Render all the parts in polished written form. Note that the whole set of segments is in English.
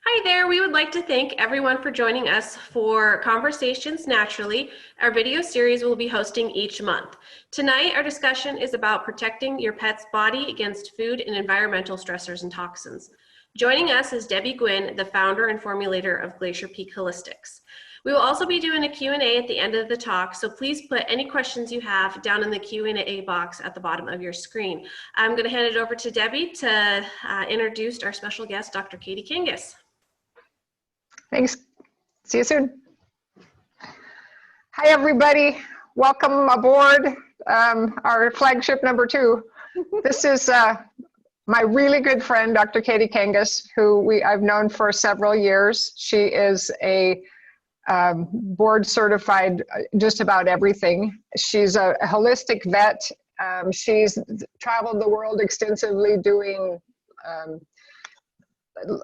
Hi there. We would like to thank everyone for joining us for Conversations Naturally, our video series we'll be hosting each month. Tonight, our discussion is about protecting your pet's body against food and environmental stressors and toxins. Joining us is Debbie Gwynn, the founder and formulator of Glacier Peak Holistics. We will also be doing a Q&A at the end of the talk, so please put any questions you have down in the Q&A box at the bottom of your screen. I'm going to hand it over to Debbie to introduce our special guest, Dr. Katie Kangas. Thanks. See you soon. Hi, everybody. Welcome aboard our flagship number 2. This is my really good friend, Dr. Katie Kangas, who I've known for several years. She is a board certified just about everything. She's a holistic vet. She's traveled the world extensively doing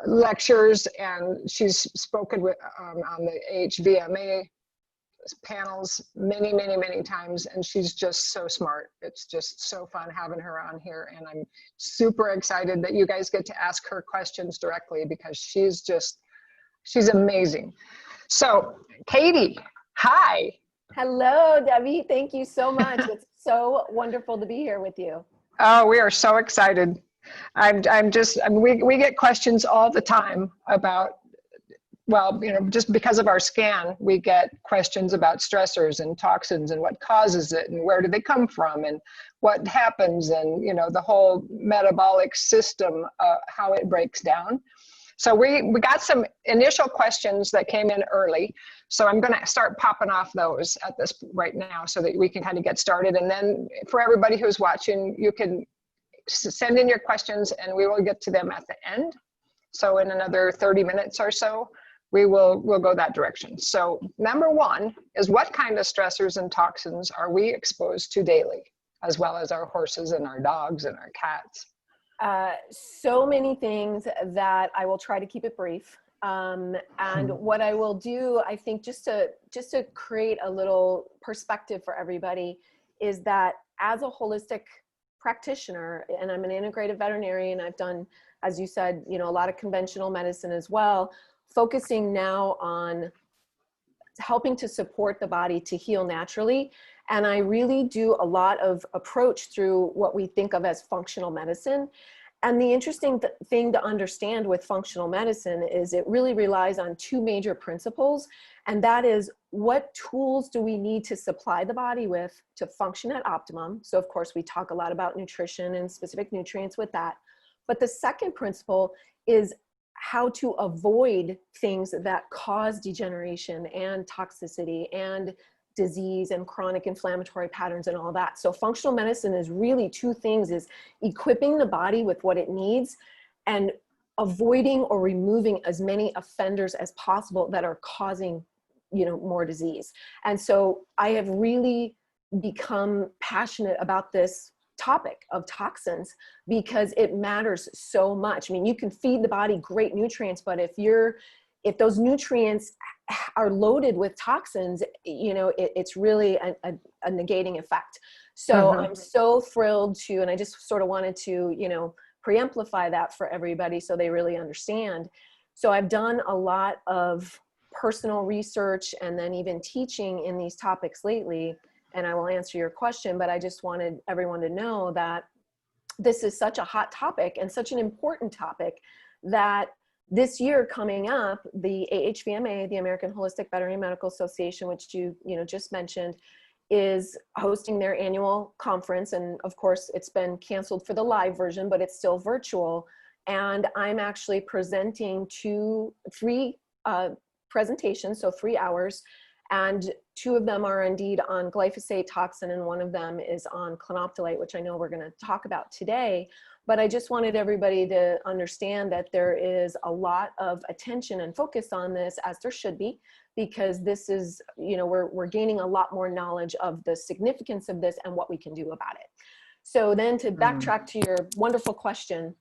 lectures, and she's spoken with, on the AHVMA panels many times, and she's just so smart. It's just so fun having her on here, and I'm super excited that you guys get to ask her questions directly because she's amazing. So, Katie, hi. Hello, Debbie. Thank you so much. It's so wonderful to be here with you. Oh, we are so excited. We get questions all the time about, well, just because of our scan, we get questions about stressors and toxins and what causes it and where do they come from and what happens and, the whole metabolic system, how it breaks down. So we got some initial questions that came in early. So I'm going to start popping off those at this right now so that we can kind of get started. And then for everybody who's watching, you can send in your questions and we will get to them at the end. So in another 30 minutes or so, we'll go that direction. So number 1 is, what kind of stressors and toxins are we exposed to daily, as well as our horses and our dogs and our cats? So many things that I will try to keep it brief. And what I will do, I think, just to create a little perspective for everybody, is that as a holistic practitioner, and I'm an integrative veterinarian, I've done, as you said, a lot of conventional medicine as well, focusing now on helping to support the body to heal naturally. And I really do a lot of approach through what we think of as functional medicine. And the interesting thing to understand with functional medicine is it really relies on 2 major principles. And that is, what tools do we need to supply the body with to function at optimum? So of course, we talk a lot about nutrition and specific nutrients with that. But the second principle is how to avoid things that cause degeneration and toxicity and disease and chronic inflammatory patterns and all that. So functional medicine is really 2 things: is equipping the body with what it needs and avoiding or removing as many offenders as possible that are causing, more disease. And so I have really become passionate about this topic of toxins because it matters so much. I mean, you can feed the body great nutrients, but if those nutrients are loaded with toxins, it's really a negating effect. So I'm so thrilled to, and I just sort of wanted to, preamplify that for everybody so they really understand. So I've done a lot of personal research and then even teaching in these topics lately, and I will answer your question, but I just wanted everyone to know that this is such a hot topic and such an important topic that this year coming up, the AHVMA, the American Holistic Veterinary Medical Association, which you just mentioned, is hosting their annual conference. And of course, it's been canceled for the live version, but it's still virtual. And I'm actually presenting 3 presentations, so 3 hours. And 2 of them are indeed on glyphosate toxin, and 1 of them is on clinoptilate, which I know we're going to talk about today. But I just wanted everybody to understand that there is a lot of attention and focus on this, as there should be, because this is, we're gaining a lot more knowledge of the significance of this and what we can do about it. So then, to backtrack to your wonderful question,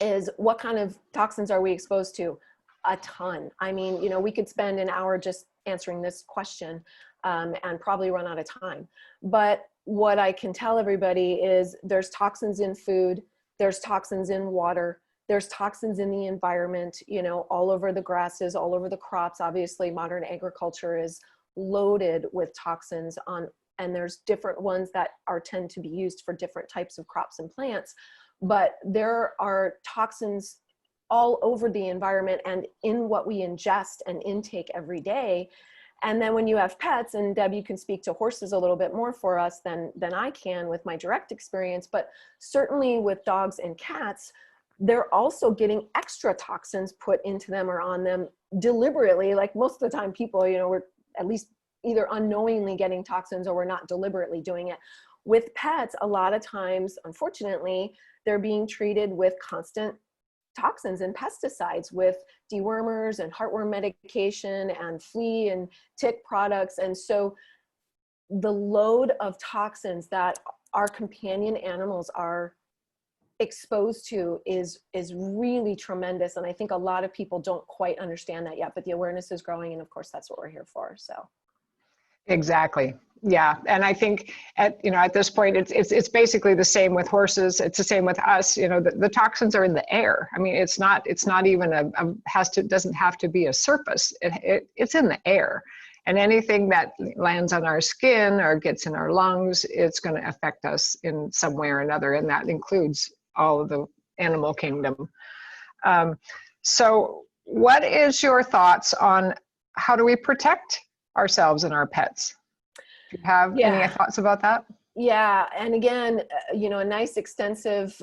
is what kind of toxins are we exposed to? A ton. I mean, we could spend an hour just answering this question and probably run out of time. But what I can tell everybody is there's toxins in food, there's toxins in water, There's toxins in the environment, you know, all over the grasses, all over the crops. Obviously, modern agriculture is loaded with toxins on, and there's different ones that tend to be used for different types of crops and plants. But there are toxins all over the environment and in what we ingest and intake every day. And then when you have pets, and Deb, you can speak to horses a little bit more for us than I can with my direct experience, but certainly with dogs and cats, they're also getting extra toxins put into them or on them deliberately. Like most of the time people, you know, we're at least either unknowingly getting toxins or we're not deliberately doing it. With pets, a lot of times, unfortunately, they're being treated with constant toxins and pesticides, with dewormers and heartworm medication and flea and tick products. And so the load of toxins that our companion animals are exposed to is really tremendous. And I think a lot of people don't quite understand that yet, but the awareness is growing. And of course, that's what we're here for. So. Exactly. Yeah. And I think at this point, it's basically the same with horses. It's the same with us. You know, the toxins are in the air. I mean, it's not even doesn't have to be a surface. It's in the air, and anything that lands on our skin or gets in our lungs, it's going to affect us in some way or another. And that includes all of the animal kingdom. So what is your thoughts on how do we protect ourselves and our pets? Do you have any thoughts about that? Yeah. And again, you know, a nice extensive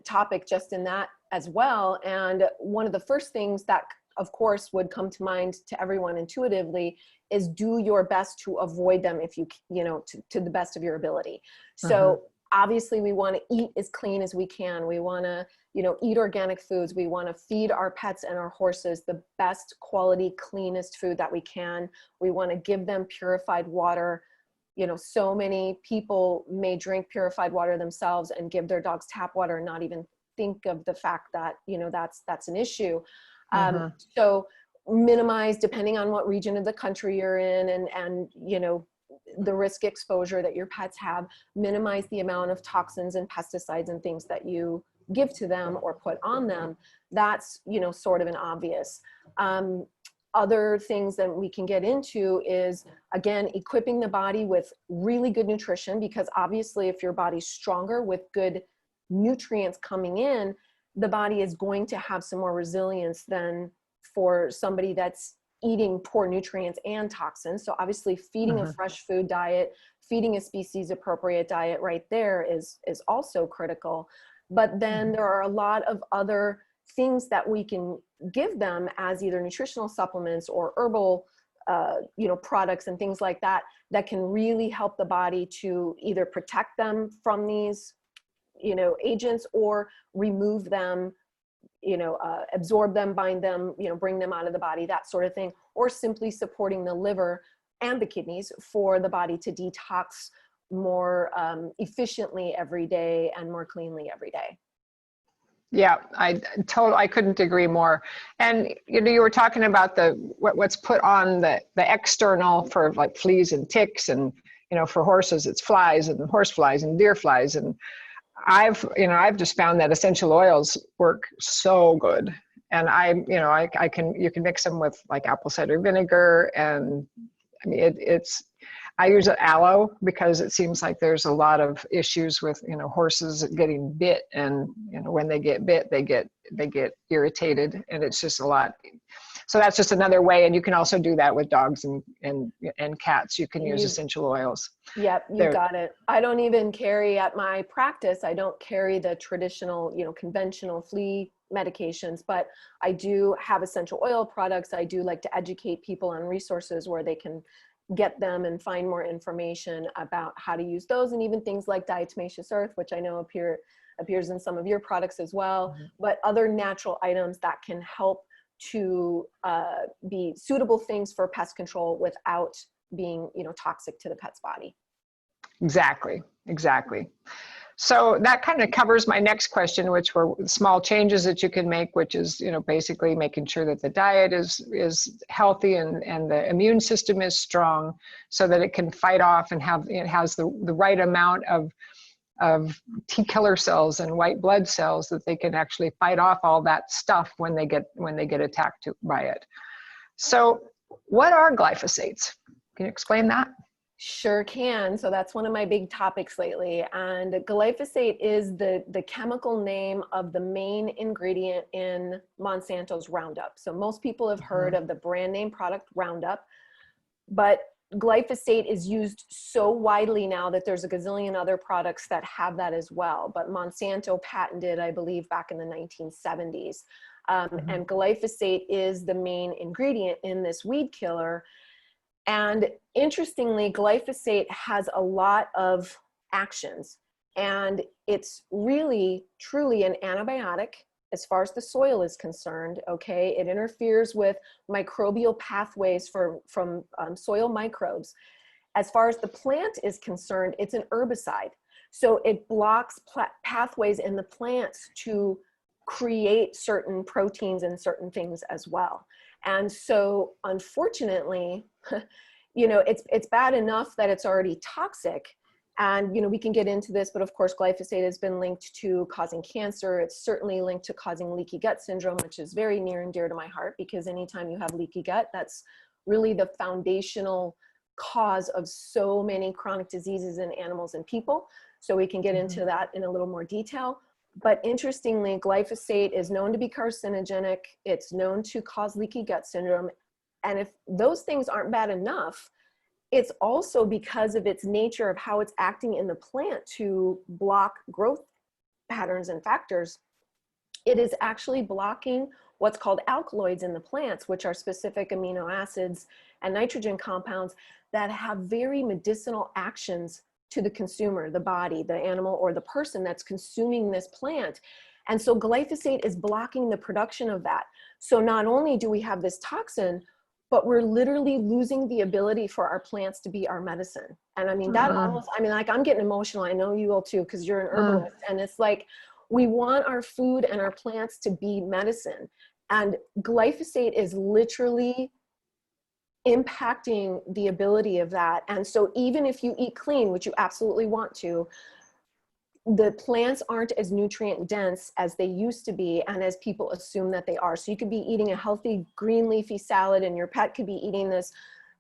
topic just in that as well. And one of the first things that of course would come to mind to everyone intuitively is do your best to avoid them if you know, to the best of your ability. So obviously we want to eat as clean as we can. We want to, you know, eat organic foods. We want to feed our pets and our horses the best quality, cleanest food that we can. We want to give them purified water. You know, so many people may drink purified water themselves and give their dogs tap water and not even think of the fact that, you know, that's an issue. So minimize, depending on what region of the country you're in and, you know, the risk exposure that your pets have, minimize the amount of toxins and pesticides and things that you give to them or put on them. That's, you know, sort of an obvious. Other things that we can get into is, again, equipping the body with really good nutrition, because obviously if your body's stronger with good nutrients coming in, the body is going to have some more resilience than for somebody that's eating poor nutrients and toxins. So obviously feeding a fresh food diet, feeding a species appropriate diet right there is also critical. But then there are a lot of other things that we can give them as either nutritional supplements or herbal you know, products and things like that, that can really help the body to either protect them from these, you know, agents, or remove them, you know, absorb them, bind them, you know, bring them out of the body, that sort of thing, or simply supporting the liver and the kidneys for the body to detox more efficiently every day and more cleanly every day. Yeah, I couldn't agree more. And you know, you were talking about what's put on the external for like fleas and ticks, and you know, for horses it's flies and horse flies and deer flies. And I've just found that essential oils work so good. And you can mix them with like apple cider vinegar, and I mean I use aloe because it seems like there's a lot of issues with, you know, horses getting bit, and you know, when they get bit, they get irritated, and it's just a lot. So that's just another way. And you can also do that with dogs and cats. You can use essential oils. Yep, you got it. I don't even carry at my practice. I don't carry the traditional, you know, conventional flea medications, but I do have essential oil products. I do like to educate people on resources where they can get them and find more information about how to use those, and even things like diatomaceous earth, which I know appears in some of your products as well, but other natural items that can help to be suitable things for pest control without being, you know, toxic to the pet's body. Exactly. So that kind of covers my next question, which were small changes that you can make, which is, you know, basically making sure that the diet is healthy and the immune system is strong, so that it can fight off and it has the right amount of of T killer cells and white blood cells that they can actually fight off all that stuff when they get attacked by it. So what are glyphosates? Can you explain that? Sure can. So that's one of my big topics lately. And glyphosate is the chemical name of the main ingredient in Monsanto's Roundup. So most people have heard of the brand name product Roundup, but glyphosate is used so widely now that there's a gazillion other products that have that as well. But Monsanto patented, I believe, back in the 1970s. And glyphosate is the main ingredient in this weed killer. And interestingly, glyphosate has a lot of actions, and it's really, truly an antibiotic as far as the soil is concerned, okay? It interferes with microbial pathways from soil microbes. As far as the plant is concerned, it's an herbicide. So it blocks pathways in the plants to create certain proteins and certain things as well. And so unfortunately, you know, it's bad enough that it's already toxic. And, you know, we can get into this, but of course, glyphosate has been linked to causing cancer. It's certainly linked to causing leaky gut syndrome, which is very near and dear to my heart, because anytime you have leaky gut, that's really the foundational cause of so many chronic diseases in animals and people. So we can get into that in a little more detail. But interestingly, glyphosate is known to be carcinogenic. It's known to cause leaky gut syndrome. And if those things aren't bad enough, it's also because of its nature of how it's acting in the plant to block growth patterns and factors. It is actually blocking what's called alkaloids in the plants, which are specific amino acids and nitrogen compounds that have very medicinal actions to the consumer, the body, the animal, or the person that's consuming this plant. And so glyphosate is blocking the production of that. So not only do we have this toxin, but we're literally losing the ability for our plants to be our medicine. And I mean, that almost, I mean, like, I'm getting emotional. I know you will too, because you're an herbalist. And it's like, we want our food and our plants to be medicine. And glyphosate is literally impacting the ability of that. And so even if you eat clean, which you absolutely want to, the plants aren't as nutrient dense as they used to be and as people assume that they are. So you could be eating a healthy green leafy salad and your pet could be eating this,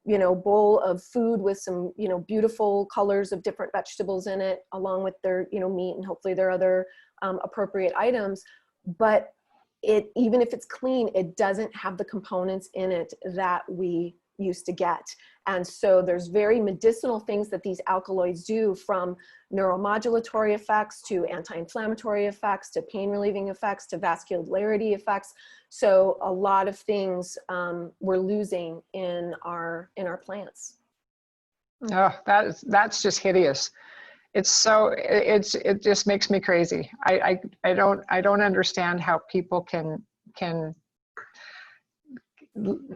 you know, bowl of food with some, you know, beautiful colors of different vegetables in it, along with their, you know, meat and hopefully their other appropriate items. But it, even if it's clean, it doesn't have the components in it that we used to get. And so there's very medicinal things that these alkaloids do, from neuromodulatory effects to anti-inflammatory effects to pain relieving effects to vascularity effects. So a lot of things we're losing in our plants. Oh, that's just hideous. It's so, it just makes me crazy. I don't understand how people can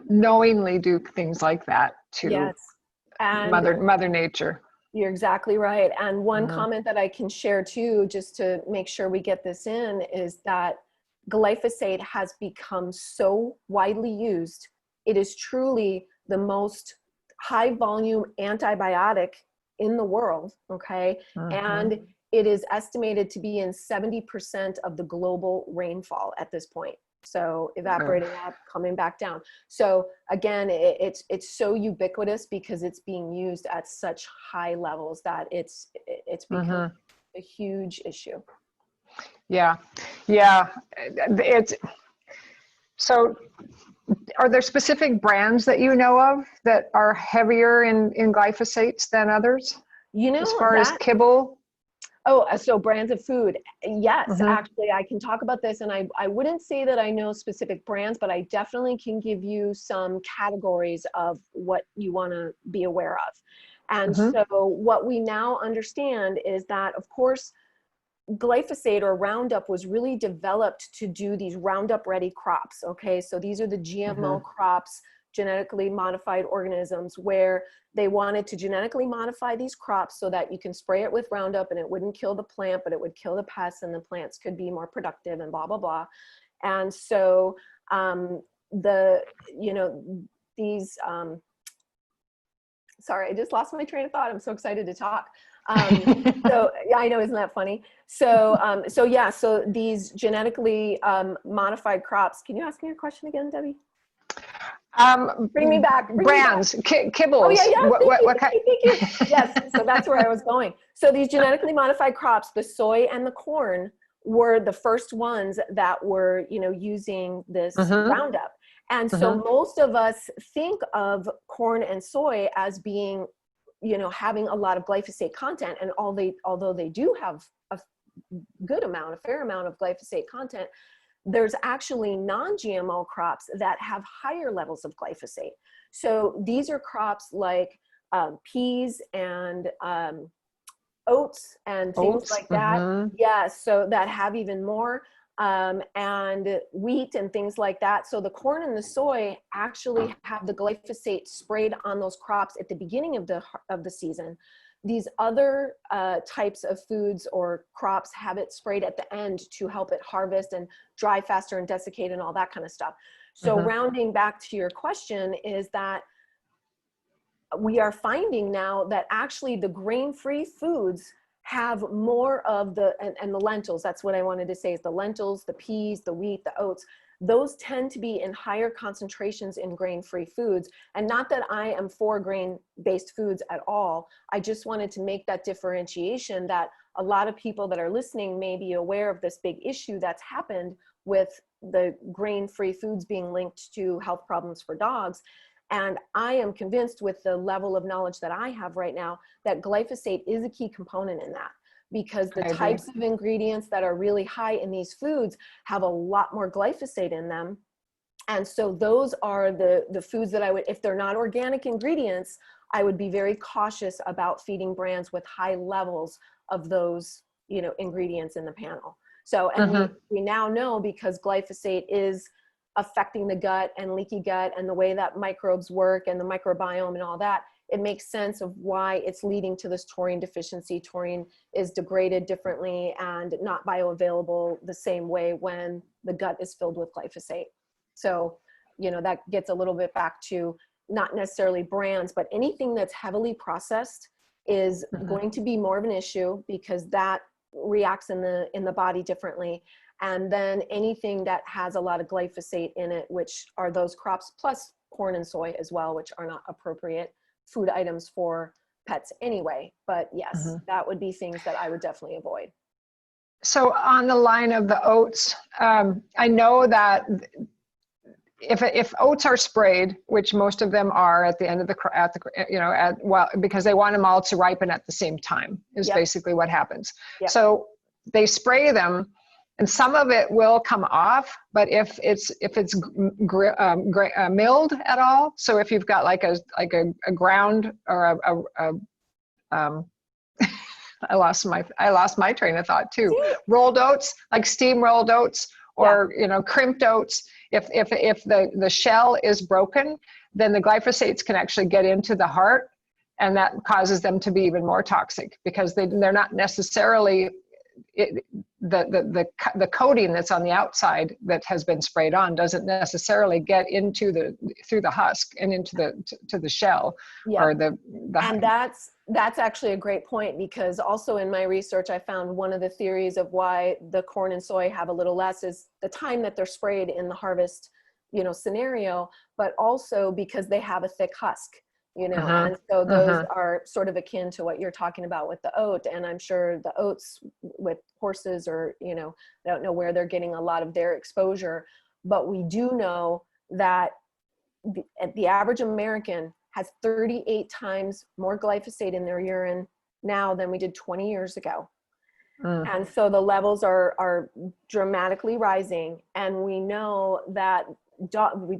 knowingly do things like that to Yes. And Mother Nature. you're exactly right. And one comment that I can share too, just to make sure we get this in, is that glyphosate has become so widely used. It is truly the most high volume antibiotic in the world, okay? And it is estimated to be in 70% of the global rainfall at this point. So evaporating up, coming back down. So again, it's so ubiquitous because it's being used at such high levels that it's become a huge issue. Yeah, yeah. It's so. Are there specific brands that you know of that are heavier in glyphosates than others? You know, as far as kibble. Oh, so brands of food. Yes, actually, I can talk about this, and I wouldn't say that I know specific brands, but I definitely can give you some categories of what you want to be aware of. And so what we now understand is that, of course, glyphosate or Roundup was really developed to do these Roundup ready crops. Okay, so these are the GMO crops, genetically modified organisms, where they wanted to genetically modify these crops so that you can spray it with Roundup and it wouldn't kill the plant, but it would kill the pests and the plants could be more productive and blah, blah, blah. And so sorry, I just lost my train of thought. I'm so excited to talk. So yeah, I know, isn't that funny? So, so these genetically modified crops. Can you ask me a question again, Debbie? Bring me back. Bring Brands, me back. kibbles. Oh yeah, yeah. What kind? Thank you. Yes. So that's where I was going. So these genetically modified crops, the soy and the corn, were the first ones that were, using this Mm-hmm. Roundup. And so Mm-hmm. most of us think of corn and soy as being, having a lot of glyphosate content, and although they do have a fair amount of glyphosate content, there's actually non-GMO crops that have higher levels of glyphosate. So these are crops like peas and oats and things Oats. like that. Mm-hmm. Yeah, so that have even more, and wheat and things like that. So the corn and the soy actually have the glyphosate sprayed on those crops at the beginning of the season. These other types of foods or crops have it sprayed at the end to help it harvest and dry faster and desiccate and all that kind of stuff. So Mm-hmm. rounding back to your question is that we are finding now that actually the grain-free foods have more of and the lentils, that's what I wanted to say, is the lentils, the peas, the wheat, the oats, those tend to be in higher concentrations in grain-free foods. And not that I am for grain-based foods at all. I just wanted to make that differentiation that a lot of people that are listening may be aware of this big issue that's happened with the grain-free foods being linked to health problems for dogs. And I am convinced, with the level of knowledge that I have right now, that glyphosate is a key component in that, because the types of ingredients that are really high in these foods have a lot more glyphosate in them. And so those are the foods that I would, if they're not organic ingredients, I would be very cautious about feeding brands with high levels of those, ingredients in the panel. So, and we now know, because glyphosate is affecting the gut and leaky gut and the way that microbes work and the microbiome and all that, it makes sense of why it's leading to this taurine deficiency. Taurine is degraded differently and not bioavailable the same way when the gut is filled with glyphosate. So, that gets a little bit back to not necessarily brands, but anything that's heavily processed is going to be more of an issue, because that reacts in the body differently. And then anything that has a lot of glyphosate in it, which are those crops, plus corn and soy as well, which are not appropriate food items for pets anyway. But yes, that would be things that I would definitely avoid. So on the line of the oats, I know that if oats are sprayed, which most of them are at the end of because they want them all to ripen at the same time, is basically what happens. Yep. So they spray them, and some of it will come off, but if it's milled at all, so if you've got like a ground or I lost my train of thought too. Rolled oats, like steam rolled oats, or crimped oats. If the shell is broken, then the glyphosates can actually get into the heart, and that causes them to be even more toxic, because they're not necessarily the coating that's on the outside that has been sprayed on doesn't necessarily get through the husk and into the shell or the and that's actually a great point, because also in my research I found one of the theories of why the corn and soy have a little less is the time that they're sprayed in the harvest scenario, but also because they have a thick husk. And so those are sort of akin to what you're talking about with the oat. And I'm sure the oats with horses, or, I don't know where they're getting a lot of their exposure, but we do know that the average American has 38 times more glyphosate in their urine now than we did 20 years ago. And so the levels are dramatically rising. And we know that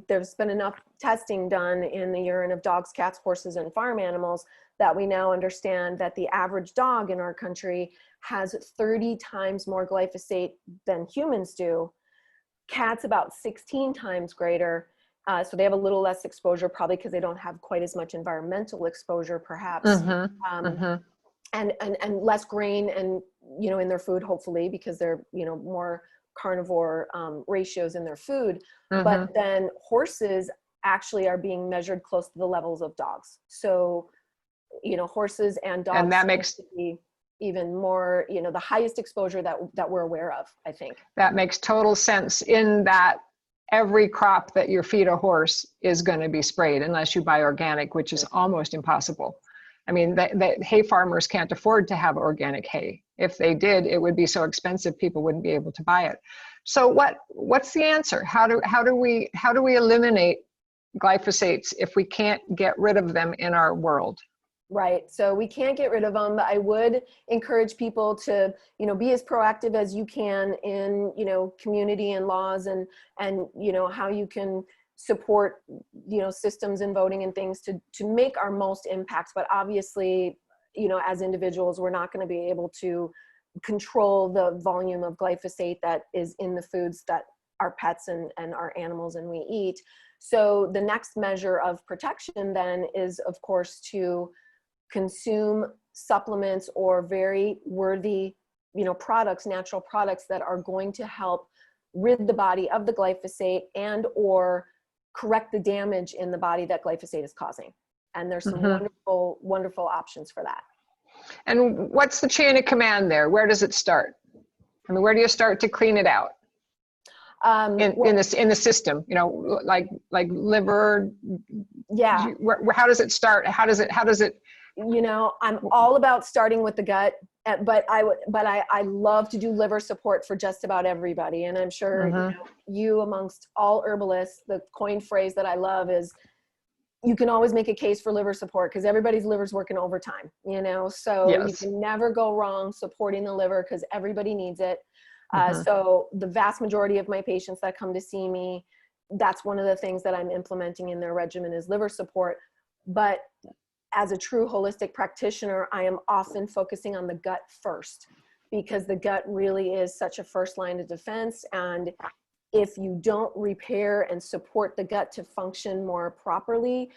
there's been enough testing done in the urine of dogs, cats, horses, and farm animals that we now understand that the average dog in our country has 30 times more glyphosate than humans do. Cats about 16 times greater. So they have a little less exposure, probably because they don't have quite as much environmental exposure, perhaps. And less grain and, in their food, hopefully, because they're, more carnivore ratios in their food. But then horses actually are being measured close to the levels of dogs. So horses and dogs. And that makes to be even more, the highest exposure that we're aware of, I think. That makes total sense, in that every crop that you feed a horse is going to be sprayed unless you buy organic, which is almost impossible. I mean, the hay farmers can't afford to have organic hay. If they did, it would be so expensive, people wouldn't be able to buy it. So what's the answer? How do we eliminate glyphosates if we can't get rid of them in our world? Right. So we can't get rid of them. I would encourage people to, be as proactive as you can in, community and laws and, how you can support, systems and voting and things to make our most impact. But obviously, as individuals, we're not going to be able to control the volume of glyphosate that is in the foods that our pets and our animals and we eat. So the next measure of protection then is, of course, to consume supplements or very worthy, products, natural products that are going to help rid the body of the glyphosate and or correct the damage in the body that glyphosate is causing. And there's some wonderful, wonderful options for that. And what's the chain of command there? Where does it start? I mean, where do you start to clean it out? In the system, like liver. Yeah. How does it start? How does it? I'm all about starting with the gut, but I love to do liver support for just about everybody. And I'm sure you amongst all herbalists, the coined phrase that I love is, you can always make a case for liver support because everybody's liver's working overtime, so Yes. You can never go wrong supporting the liver because everybody needs it. So the vast majority of my patients that come to see me, that's one of the things that I'm implementing in their regimen is liver support. But as a true holistic practitioner, I am often focusing on the gut first because the gut really is such a first line of defense. And if you don't repair and support the gut to function more properly,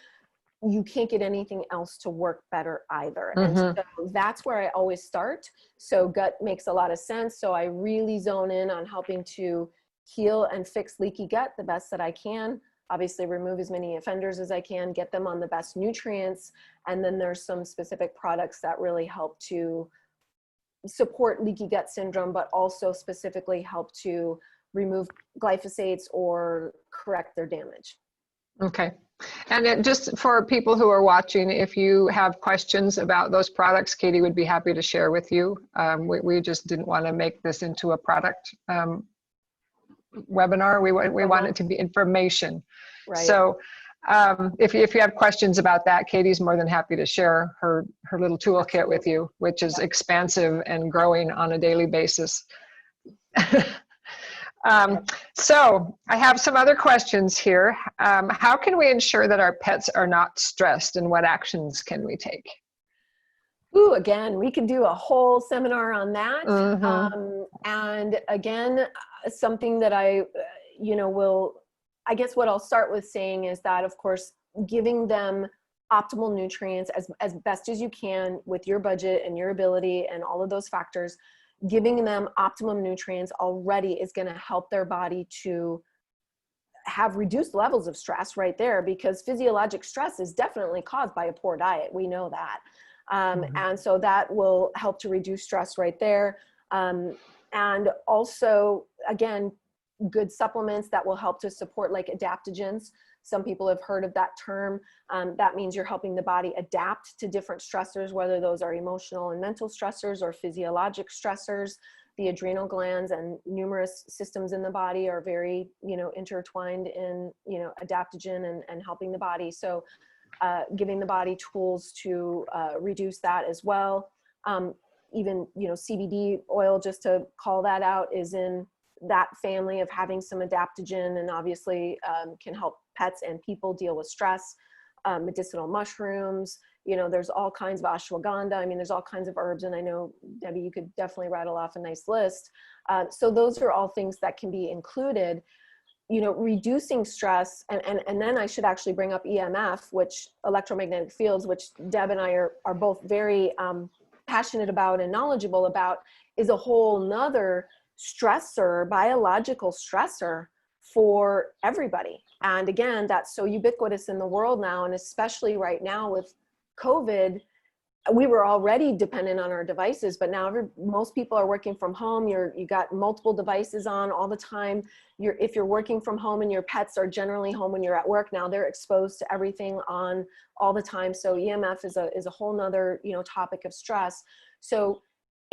you can't get anything else to work better either. And so that's where I always start. So gut makes a lot of sense. So I really zone in on helping to heal and fix leaky gut the best that I can. Obviously remove as many offenders as I can, get them on the best nutrients. And then there's some specific products that really help to support leaky gut syndrome, but also specifically help to remove glyphosates or correct their damage. Okay. And just for people who are watching, if you have questions about those products, Katie would be happy to share with you. We just didn't want to make this into a product webinar. We want it to be information. Right. So if you have questions about that, Katie's more than happy to share her little toolkit with you, which is expansive and growing on a daily basis. So I have some other questions here. How can we ensure that our pets are not stressed, and what actions can we take? Ooh, again, we could do a whole seminar on that. And again, something that I guess what I'll start with saying is that, of course, giving them optimal nutrients as best as you can with your budget and your ability and all of those factors, giving them optimum nutrients already is going to help their body to have reduced levels of stress right there, because physiologic stress is definitely caused by a poor diet. We know that. And so that will help to reduce stress right there. And also, again, good supplements that will help to support, like adaptogens. Some people have heard of that term. That means you're helping the body adapt to different stressors, whether those are emotional and mental stressors or physiologic stressors. The adrenal glands and numerous systems in the body are very, intertwined in, adaptogen and helping the body. So giving the body tools to reduce that as well. Even, CBD oil, just to call that out, is in that family of having some adaptogen, and obviously can help pets and people deal with stress. Medicinal mushrooms, there's all kinds of ashwagandha. I mean, there's all kinds of herbs, and I know, Debbie, you could definitely rattle off a nice list. So those are all things that can be included. Reducing stress, and then I should actually bring up EMF, which electromagnetic fields, which Deb and I are both very passionate about and knowledgeable about, is a whole nother stressor, biological stressor for everybody. And again, that's so ubiquitous in the world now, and especially right now with COVID, we were already dependent on our devices, but now most people are working from home. You got multiple devices on all the time. If you're working from home and your pets are generally home when you're at work, now they're exposed to everything on all the time. So EMF is a whole nother, topic of stress. So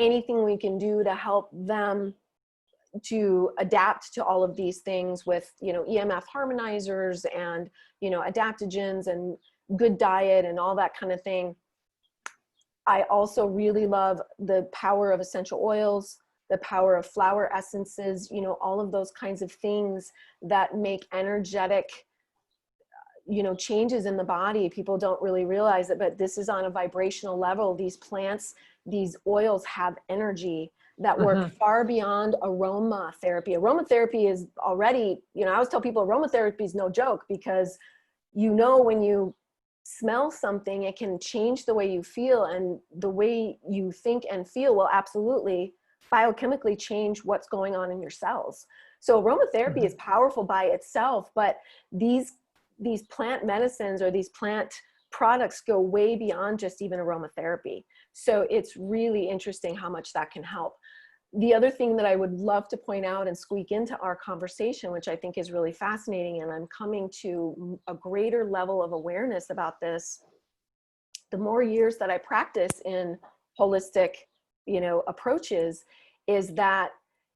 anything we can do to help them to adapt to all of these things with, EMF harmonizers and, adaptogens and good diet and all that kind of thing. I also really love the power of essential oils, the power of flower essences, all of those kinds of things that make energetic, changes in the body. People don't really realize it, but this is on a vibrational level. These plants, these oils have energy that work far beyond aromatherapy. Aromatherapy is already, I always tell people aromatherapy is no joke, because when you smell something, it can change the way you feel, and the way you think and feel will absolutely biochemically change what's going on in your cells. So aromatherapy is powerful by itself, but these plant medicines or these plant products go way beyond just even aromatherapy. So it's really interesting how much that can help. The other thing that I would love to point out and squeak into our conversation, which I think is really fascinating, and I'm coming to a greater level of awareness about this, the more years that I practice in holistic, approaches, is that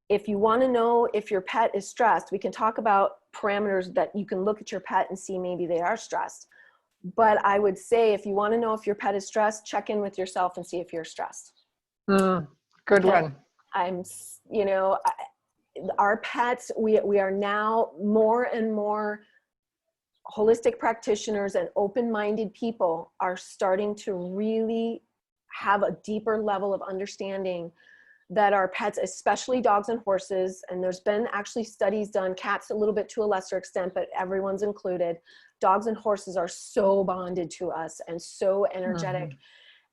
if you want to know if your pet is stressed, we can talk about parameters that you can look at your pet and see maybe they are stressed. But I would say if you want to know if your pet is stressed, check in with yourself and see if you're stressed. Good one. Our pets, we are now more and more holistic practitioners and open-minded people are starting to really have a deeper level of understanding that our pets, especially dogs and horses, and there's been actually studies done, cats a little bit to a lesser extent, but everyone's included. Dogs and horses are so bonded to us and so energetic.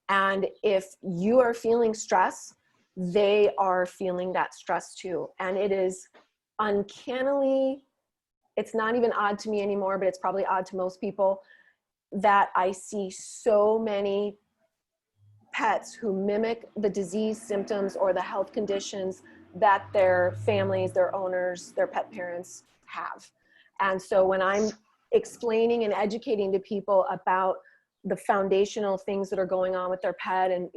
And if you are feeling stress, they are feeling that stress too. And it is uncannily, it's not even odd to me anymore, but it's probably odd to most people, that I see so many pets who mimic the disease symptoms or the health conditions that their families, their owners, their pet parents have. And so when I'm explaining and educating to people about the foundational things that are going on with their pet and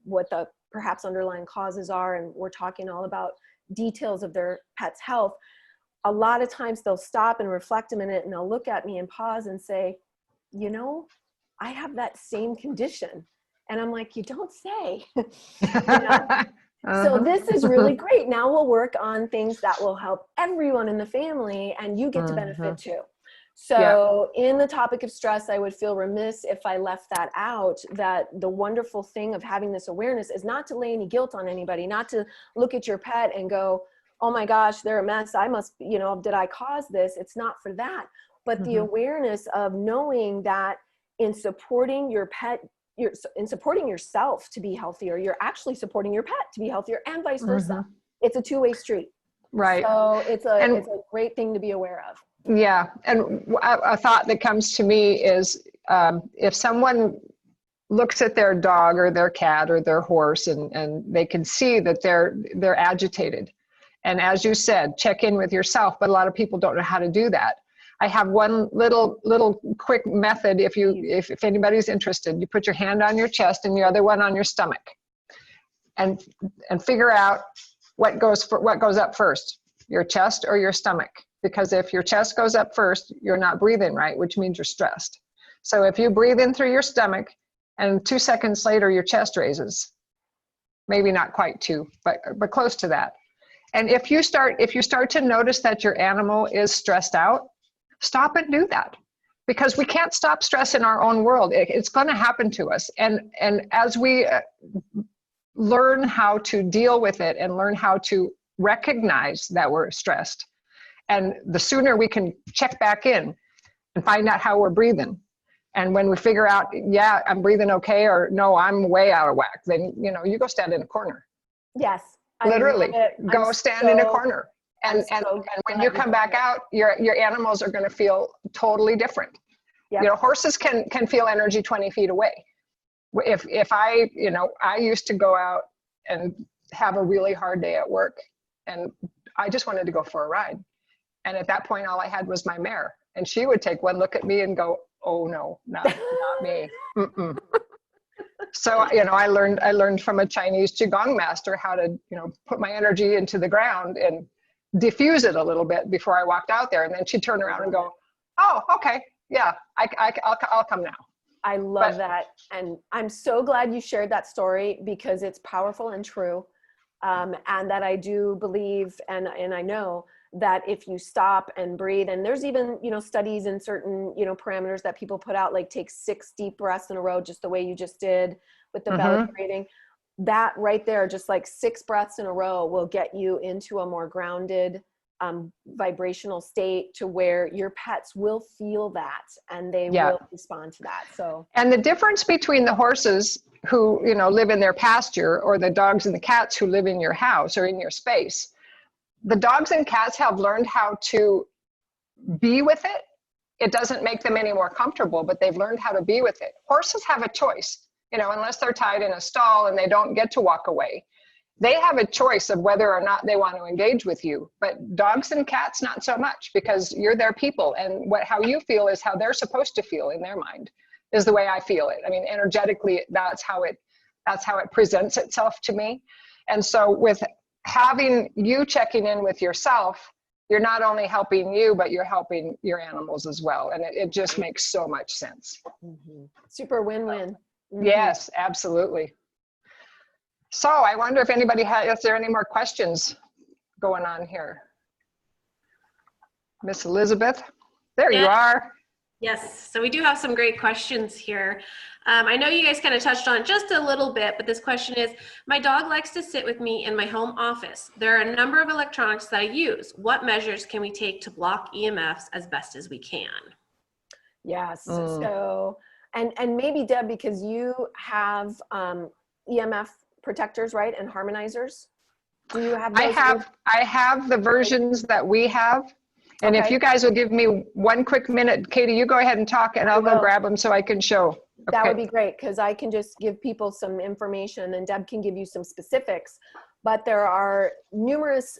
what the perhaps underlying causes are, and we're talking all about details of their pet's health, a lot of times they'll stop and reflect a minute and they'll look at me and pause and say, I have that same condition. And I'm like, you don't say. So this is really great. Now we'll work on things that will help everyone in the family, and you get to benefit too. So in the topic of stress, I would feel remiss if I left that out, that the wonderful thing of having this awareness is not to lay any guilt on anybody, not to look at your pet and go, oh my gosh, they're a mess. I must, did I cause this? It's not for that. But the awareness of knowing that in supporting your pet, in supporting yourself to be healthier, you're actually supporting your pet to be healthier, and vice versa. It's a two-way street. Right. So it's a great thing to be aware of. Yeah. And a thought that comes to me is if someone looks at their dog or their cat or their horse and they can see that they're agitated. And as you said, check in with yourself, but a lot of people don't know how to do that. I have one little quick method. If anybody's interested, you put your hand on your chest and your other one on your stomach, and figure out what goes up first, your chest or your stomach. Because if your chest goes up first, you're not breathing right, which means you're stressed. So if you breathe in through your stomach and 2 seconds later your chest raises, maybe not quite 2, but close to that. And if you start to notice that your animal is stressed out, stop and do that, because we can't stop stress in our own world. It's going to happen to us. And as we learn how to deal with it and learn how to recognize that we're stressed, and the sooner we can check back in and find out how we're breathing. And when we figure out, yeah, I'm breathing okay, or no, I'm way out of whack, then, you go stand in a corner. Yes. Literally, go stand in a corner. And when you come back out, your animals are going to feel totally different. Yep. Horses can feel energy 20 feet away. if I, I used to go out and have a really hard day at work, and I just wanted to go for a ride. And at that point, all I had was my mare, and she would take one look at me and go, "Oh no, not me." Mm-mm. So, I learned from a Chinese Qigong master how to, put my energy into the ground and diffuse it a little bit before I walked out there. And then she'd turn around and go, "Oh, okay. Yeah, I'll come now." I love that. And I'm so glad you shared that story, because it's powerful and true. And that I do believe, and I know that if you stop and breathe, and there's even, studies in certain, parameters that people put out, like take 6 deep breaths in a row, just the way you just did with the belly breathing, that right there, just like 6 breaths in a row will get you into a more grounded, vibrational state, to where your pets will feel that and they will respond to that. So, and the difference between the horses who, live in their pasture, or the dogs and the cats who live in your house or in your space, the dogs and cats have learned how to be with it. It doesn't make them any more comfortable, but they've learned how to be with it. Horses have a choice, unless they're tied in a stall and they don't get to walk away. They have a choice of whether or not they want to engage with you. But dogs and cats, not so much, because you're their people, and how you feel is how they're supposed to feel in their mind, is the way I feel it. I mean, energetically, that's how it presents itself to me. And so with having you checking in with yourself, you're not only helping you, but you're helping your animals as well. And it just makes so much sense. Super win-win. Yes, absolutely. So I wonder if anybody is there any more questions going on here? Miss Elizabeth, there you are. Yes, so we do have some great questions here. I know you guys kind of touched on it just a little bit, but this question is, my dog likes to sit with me in my home office. There are a number of electronics that I use. What measures can we take to block EMFs as best as we can? Yes, so, and maybe Deb, because you have EMF protectors, right, and harmonizers. Do you have those? I have the versions that we have. And if you guys will give me one quick minute, Katie, you go ahead and talk, and I'll go grab them so I can show. Okay. That would be great, because I can just give people some information and Deb can give you some specifics. But there are numerous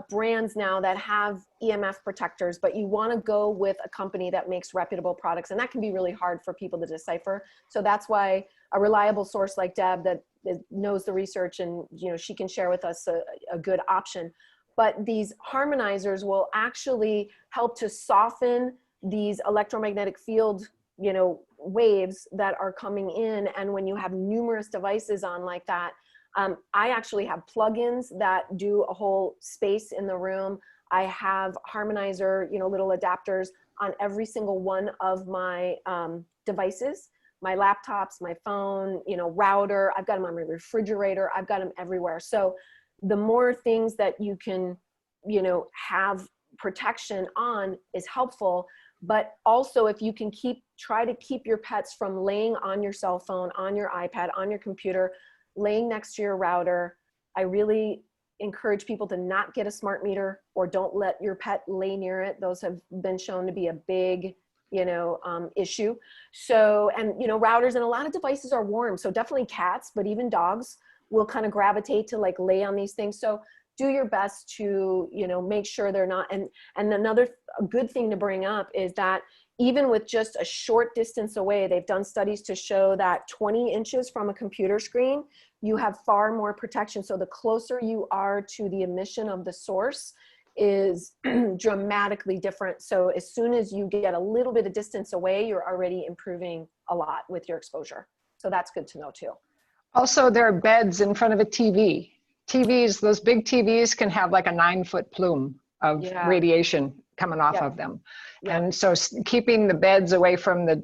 brands now that have EMF protectors, but you want to go with a company that makes reputable products, and that can be really hard for people to decipher. So that's why a reliable source like Deb that knows the research, and she can share with us a good option. But these harmonizers will actually help to soften these electromagnetic field, waves that are coming in. And when you have numerous devices on like that, I actually have plugins that do a whole space in the room. I have harmonizer, little adapters on every single one of my devices, my laptops, my phone, router. I've got them on my refrigerator. I've got them everywhere. So the more things that you can, have protection on is helpful. But also, if you can try to keep your pets from laying on your cell phone, on your iPad, on your computer, laying next to your router. I really encourage people to not get a smart meter, or don't let your pet lay near it. Those have been shown to be a big, issue. So, and, routers and a lot of devices are warm. So definitely cats, but even dogs will kind of gravitate to like lay on these things. So do your best to, make sure they're not. And another good thing to bring up is that even with just a short distance away, they've done studies to show that 20 inches from a computer screen, you have far more protection. So the closer you are to the emission of the source is dramatically different. So as soon as you get a little bit of distance away, you're already improving a lot with your exposure. So that's good to know too. Also, there are beds in front of a TV. TVs, those big TVs can have like a 9-foot plume of radiation coming off of them. And so keeping the beds away from the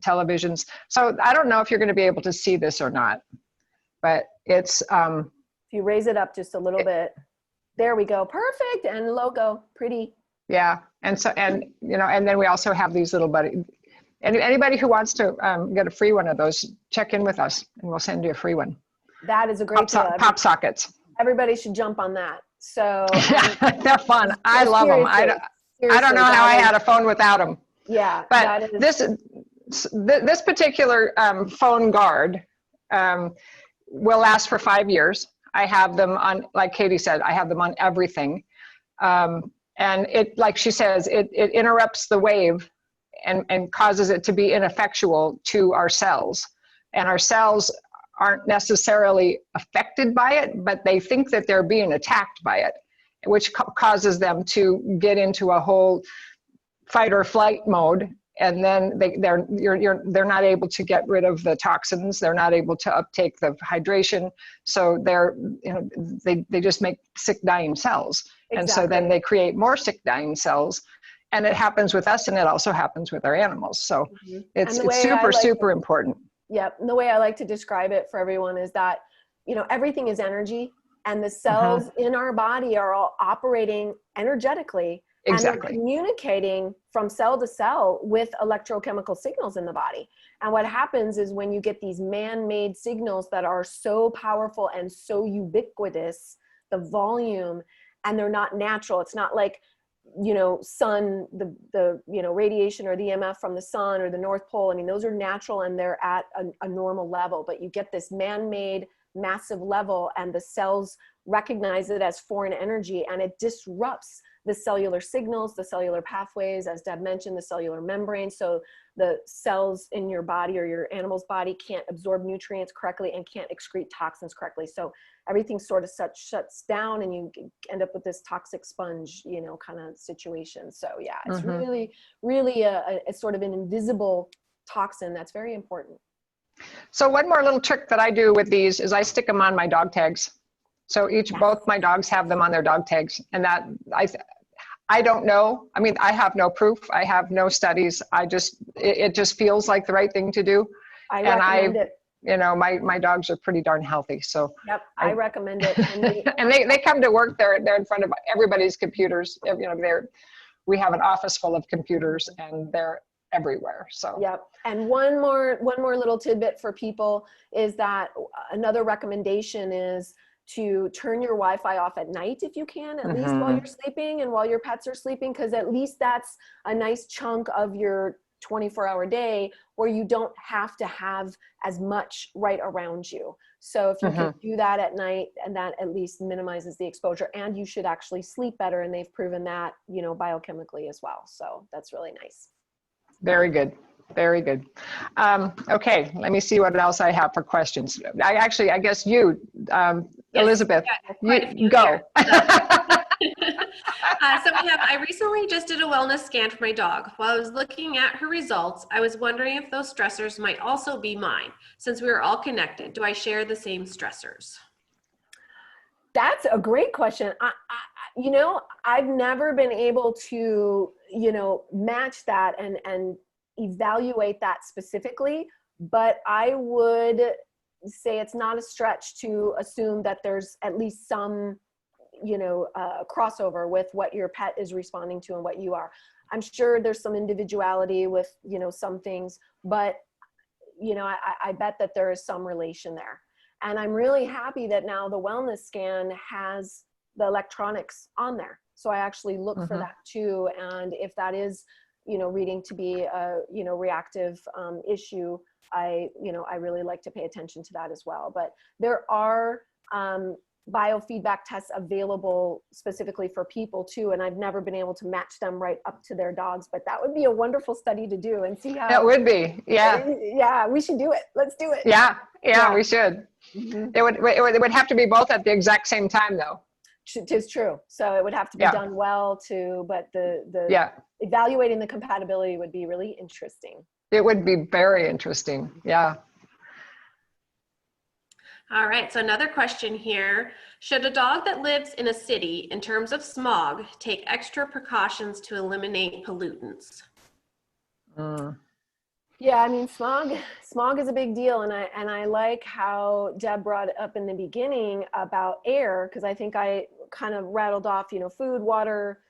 televisions. So I don't know if you're going to be able to see this or not, but it's if you raise it up just a little bit, there we go. Perfect. And logo, pretty. Yeah. And so, and then we also have these little anybody who wants to get a free one of those, check in with us and we'll send you a free one. That is a great deal. Pop sockets. Everybody should jump on that. So they're fun. I love them. I don't know how I had a phone without them. Yeah. But this particular phone guard will last for 5 years. I have them on, like Katie said, I have them on everything. And it, like she says, it interrupts the wave and causes it to be ineffectual to our cells. And our cells aren't necessarily affected by it, but they think that they're being attacked by it, which causes them to get into a whole fight or flight mode. And then they're not able to get rid of the toxins. They're not able to uptake the hydration. So they just make sick, dying cells. Exactly. And so then they create more sick, dying cells. And it happens with us, and it also happens with our animals. So it's super important. Yep. And the way I like to describe it for everyone is that, everything is energy, and the cells in our body are all operating energetically. Exactly. And they're communicating from cell to cell with electrochemical signals in the body. And what happens is when you get these man-made signals that are so powerful and so ubiquitous, the volume, and they're not natural. It's not like, sun, the radiation or the EMF from the sun or the North Pole. I mean, those are natural and they're at a normal level, but you get this man-made massive level, and the cells recognize it as foreign energy, and it disrupts the cellular signals, the cellular pathways, as Deb mentioned, the cellular membrane. So the cells in your body or your animal's body can't absorb nutrients correctly and can't excrete toxins correctly. So everything sort of shuts down, and you end up with this toxic sponge, kind of situation. So yeah, it's really a sort of an invisible toxin that's very important. So one more little trick that I do with these is I stick them on my dog tags. So both my dogs have them on their dog tags, and that I don't know. I mean, I have no proof. I have no studies. It just feels like the right thing to do. I recommend it. My dogs are pretty darn healthy. So yep, I recommend it. And they come to work. They're in front of everybody's computers. We have an office full of computers, and they're everywhere. So yep. And one more little tidbit for people is that another recommendation is to turn your Wi-Fi off at night if you can, at least while you're sleeping and while your pets are sleeping, because at least that's a nice chunk of your 24-hour day where you don't have to have as much right around you. So if you can do that at night, and that at least minimizes the exposure, and you should actually sleep better, and they've proven that, biochemically as well. So that's really nice. Very good. Very good. Okay, let me see what else I have for questions. I guess you, yes, Elizabeth, you go. So I recently just did a wellness scan for my dog. While I was looking at her results, I was wondering if those stressors might also be mine. Since we are all connected, do I share the same stressors? That's a great question. I've never been able to, match that and evaluate that specifically, but I would say it's not a stretch to assume that there's at least some, crossover with what your pet is responding to and what you are. I'm sure there's some individuality with, some things, but, I bet that there is some relation there. And I'm really happy that now the wellness scan has the electronics on there. So I actually look for that too. And if that is, reading to be a, reactive issue, I really like to pay attention to that as well. But there are biofeedback tests available specifically for people too. And I've never been able to match them right up to their dogs, but that would be a wonderful study to do and see how. That would be, yeah. Yeah, we should do it. Let's do it. Yeah, we should. It would have to be both at the exact same time though. It is true. So it would have to be done well too, but the evaluating the compatibility would be really interesting. It would be very interesting. Yeah. All right. So another question here. Should a dog that lives in a city, in terms of smog, take extra precautions to eliminate pollutants? Yeah, I mean, smog is a big deal. And I like how Deb brought it up in the beginning about air, because I think I kind of rattled off, food, water,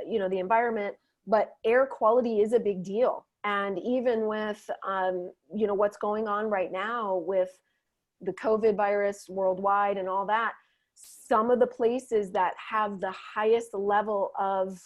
the environment, but air quality is a big deal. And even with, what's going on right now with the COVID virus worldwide and all that, some of the places that have the highest level of,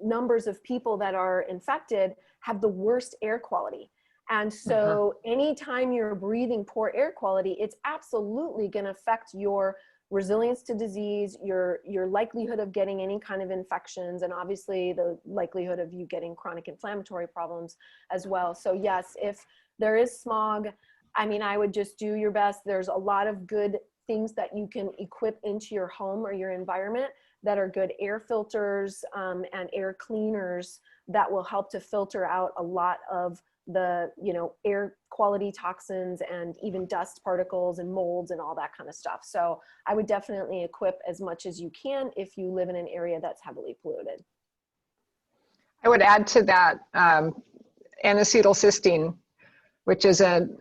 numbers of people that are infected have the worst air quality. And so anytime you're breathing poor air quality, it's absolutely going to affect your resilience to disease, your likelihood of getting any kind of infections, and obviously the likelihood of you getting chronic inflammatory problems as well. So yes, if there is smog, I mean, I would just do your best. There's a lot of good things that you can equip into your home or your environment that are good air filters and air cleaners that will help to filter out a lot of the, you know, air quality toxins and even dust particles and molds and all that kind of stuff. So I would definitely equip as much as you can if you live in an area that's heavily polluted. I would add to that N-acetylcysteine, which is an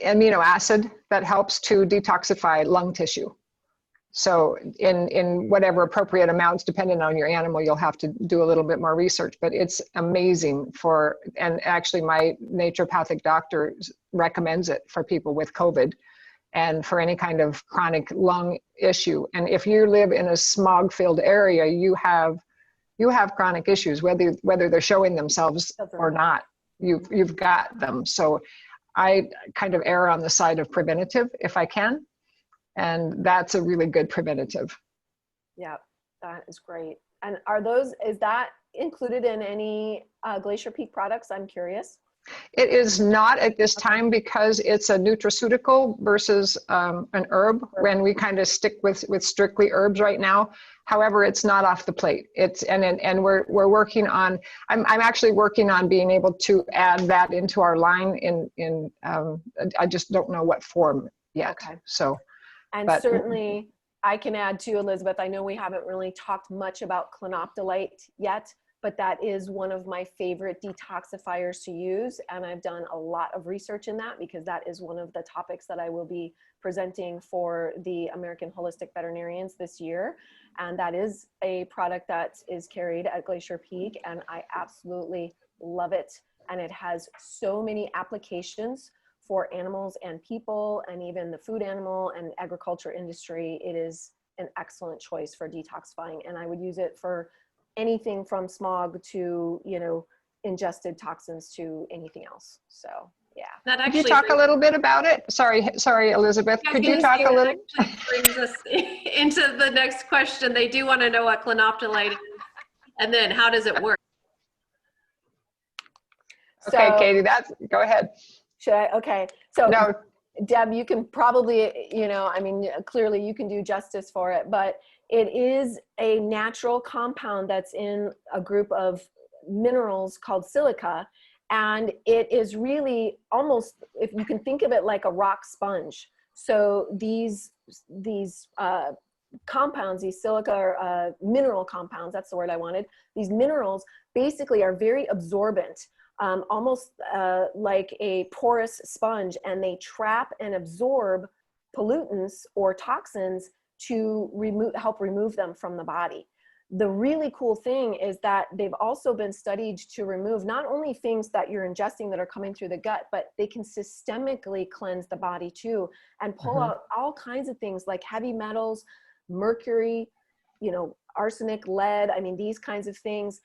amino acid that helps to detoxify lung tissue. So in whatever appropriate amounts, depending on your animal, you'll have to do a little bit more research, but it's amazing for, and actually my naturopathic doctor recommends it for people with COVID and for any kind of chronic lung issue. And if you live in a smog-filled area, you have chronic issues, whether they're showing themselves or not, you've got them. So I kind of err on the side of preventative if I can. And that's a really good preventative. Yeah, that is great. And is that included in any Glacier Peak products? I'm curious. It is not at this time because it's a nutraceutical versus an herb, when we kind of stick with strictly herbs right now. However, it's not off the plate. And we're working on, I'm actually working on being able to add that into our line I just don't know what form yet. Okay. So. And certainly I can add to, Elizabeth, I know we haven't really talked much about clinoptilite yet, but that is one of my favorite detoxifiers to use. And I've done a lot of research in that because that is one of the topics that I will be presenting for the American Holistic Veterinarians this year. And that is a product that is carried at Glacier Peak, and I absolutely love it. And it has so many applications for animals and people, and even the food animal and agriculture industry. It is an excellent choice for detoxifying. And I would use it for anything from smog to, you know, ingested toxins to anything else. So yeah. That actually could you talk a little bit about it? Sorry, Elizabeth. Could you talk a little? That actually brings us into the next question. They do want to know what clinoptilite is, and then how does it work? Okay, so, Katie, go ahead. Should I? Okay. So no. Deb, you can probably, you know, I mean, clearly you can do justice for it, but it is a natural compound that's in a group of minerals called silica. And it is really almost, if you can think of it like a rock sponge. So these compounds, these silica mineral compounds, that's the word I wanted. These minerals basically are very absorbent. Almost like a porous sponge, and they trap and absorb pollutants or toxins to help remove them from the body. The really cool thing is that they've also been studied to remove not only things that you're ingesting that are coming through the gut, but they can systemically cleanse the body too, and pull out all kinds of things like heavy metals, mercury, you know, arsenic, lead, I mean, these kinds of things.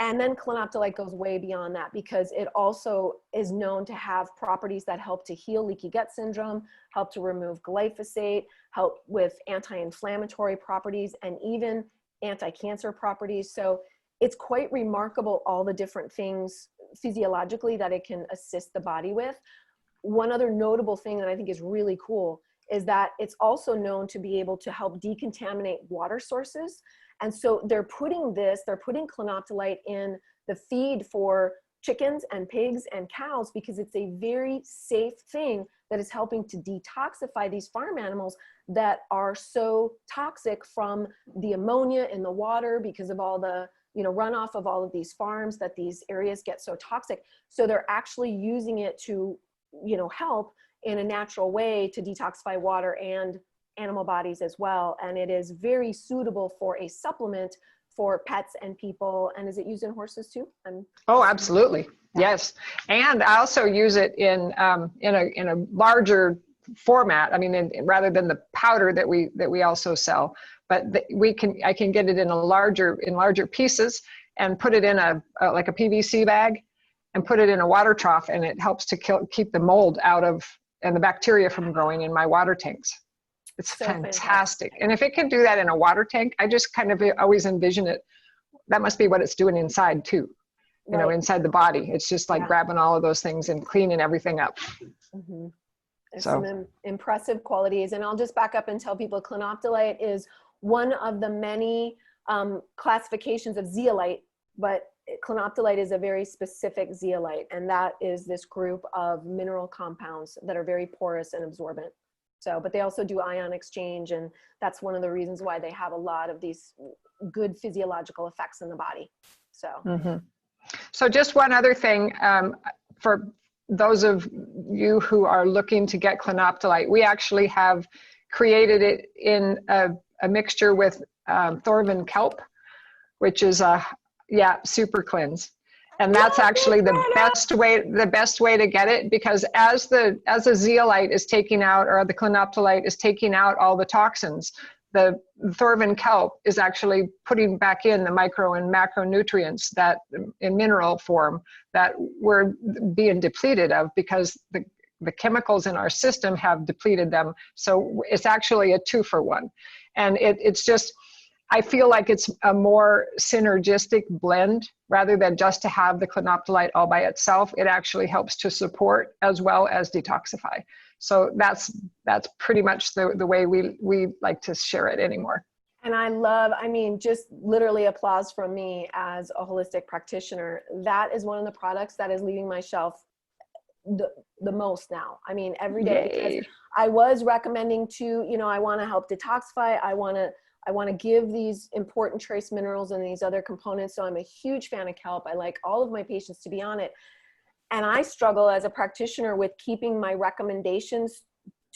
And then clinoptilite goes way beyond that because it also is known to have properties that help to heal leaky gut syndrome, help to remove glyphosate, help with anti-inflammatory properties, and even anti-cancer properties. So it's quite remarkable all the different things physiologically that it can assist the body with. One other notable thing that I think is really cool is that it's also known to be able to help decontaminate water sources. And so they're putting clinoptilite in the feed for chickens and pigs and cows because it's a very safe thing that is helping to detoxify these farm animals that are so toxic from the ammonia in the water because of all the, you know, runoff of all of these farms, that these areas get so toxic. So they're actually using it to, you know, help in a natural way to detoxify water and animal bodies as well. And it is very suitable for a supplement for pets and people. And is it used in horses too? Oh, absolutely. Yes. And I also use it in a larger format. I mean, rather than the powder that we also sell, but I can get it in larger pieces and put it in like a PVC bag and put it in a water trough, and it helps to keep the mold out of and the bacteria from growing in my water tanks. It's So fantastic. And if it can do that in a water tank, I just kind of always envision it. That must be what it's doing inside too. You know, inside the body. It's just like grabbing all of those things and cleaning everything up. Mm-hmm. There's So some impressive qualities. And I'll just back up and tell people clinoptilite is one of the many classifications of zeolite, but clinoptilite is a very specific zeolite. And that is this group of mineral compounds that are very porous and absorbent. So, but they also do ion exchange. And that's one of the reasons why they have a lot of these good physiological effects in the body. So. Mm-hmm. So just one other thing, for those of you who are looking to get clinoptilite, we actually have created it in a mixture with Thorvin kelp, which is super cleanse. And that's actually the best way to get it, because as the zeolite is taking out, or the clinoptilite is taking out all the toxins, the Thorvin kelp is actually putting back in the micro and macronutrients that in mineral form that we're being depleted of, because the chemicals in our system have depleted them. So it's actually a 2-for-1. And it's just, I feel like it's a more synergistic blend rather than just to have the clinoptilite all by itself. It actually helps to support as well as detoxify. So that's pretty much the way we like to share it anymore. And I mean, just literally applause from me as a holistic practitioner. That is one of the products that is leaving my shelf the most now. I mean, every day. Yay. Because I was recommending to, I want to help detoxify. I want to give these important trace minerals and these other components. So I'm a huge fan of kelp. I like all of my patients to be on it. And I struggle as a practitioner with keeping my recommendations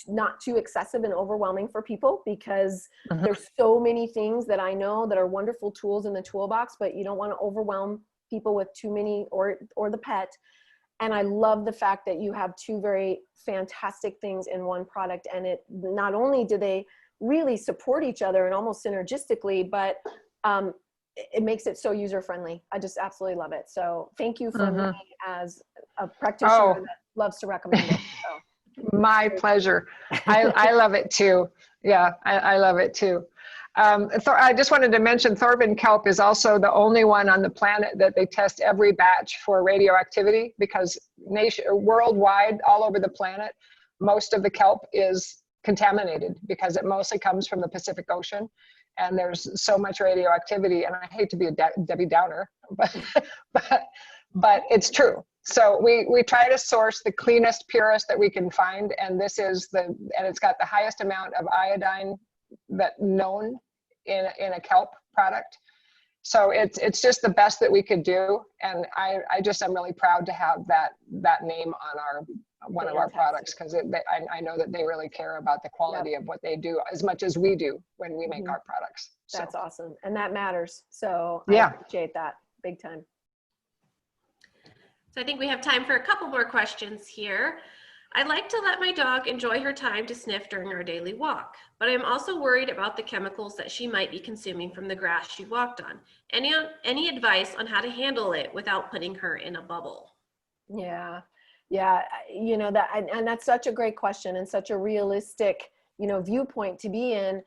not too excessive and overwhelming for people, because there's so many things that I know that are wonderful tools in the toolbox, but you don't want to overwhelm people with too many or the pet. And I love the fact that you have two very fantastic things in one product. And it not only do they really support each other and almost synergistically, but it makes it so user-friendly. I just absolutely love it. So thank you for me as a practitioner that loves to recommend it. So. My pleasure. I love it too. Yeah, I love it too. I just wanted to mention Thorvin kelp is also the only one on the planet that they test every batch for radioactivity, because worldwide, all over the planet, most of the kelp is contaminated because it mostly comes from the Pacific Ocean. And there's so much radioactivity, and I hate to be a Debbie Downer, but it's true. So we try to source the cleanest, purest that we can find, and and it's got the highest amount of iodine that known in a kelp product. So it's just the best that we could do, and I'm really proud to have that name on one of our products, because I know that they really care about the quality of what they do as much as we do when we make our products. So. That's awesome, and that matters. So I appreciate that big time. So I think we have time for a couple more questions here. I like to let my dog enjoy her time to sniff during our daily walk, but I'm also worried about the chemicals that she might be consuming from the grass she walked on. Any advice on how to handle it without putting her in a bubble? Yeah, and that's such a great question and such a realistic, viewpoint to be in.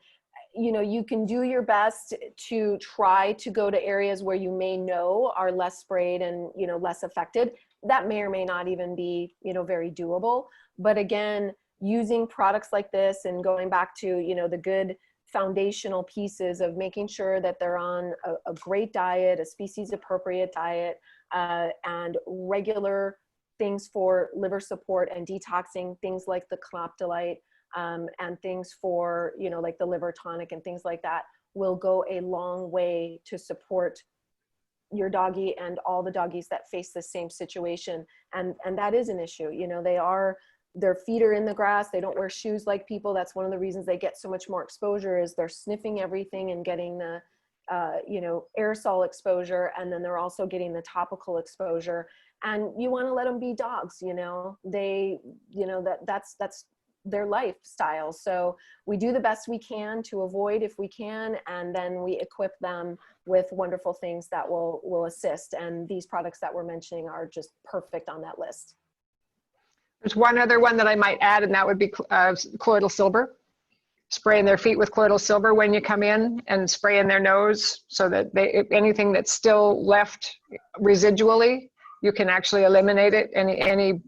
You can do your best to try to go to areas where you may know are less sprayed and, less affected. That may or may not even be, very doable. But again, using products like this and going back to, the good foundational pieces of making sure that they're on a great diet, a species appropriate diet, and regular things for liver support and detoxing, things like the clinoptilite, and things for, like the liver tonic and things like that, will go a long way to support your doggy and all the doggies that face the same situation. And that is an issue. Their feet are in the grass. They don't wear shoes like people. That's one of the reasons they get so much more exposure, is they're sniffing everything and getting the, aerosol exposure. And then they're also getting the topical exposure. And you want to let them be dogs, that's their lifestyle. So we do the best we can to avoid if we can, and then we equip them with wonderful things that will assist. And these products that we're mentioning are just perfect on that list. There's one other one that I might add, and that would be colloidal silver. Spraying their feet with colloidal silver when you come in, and spray in their nose, so that anything that's still left residually, you can actually eliminate it. Any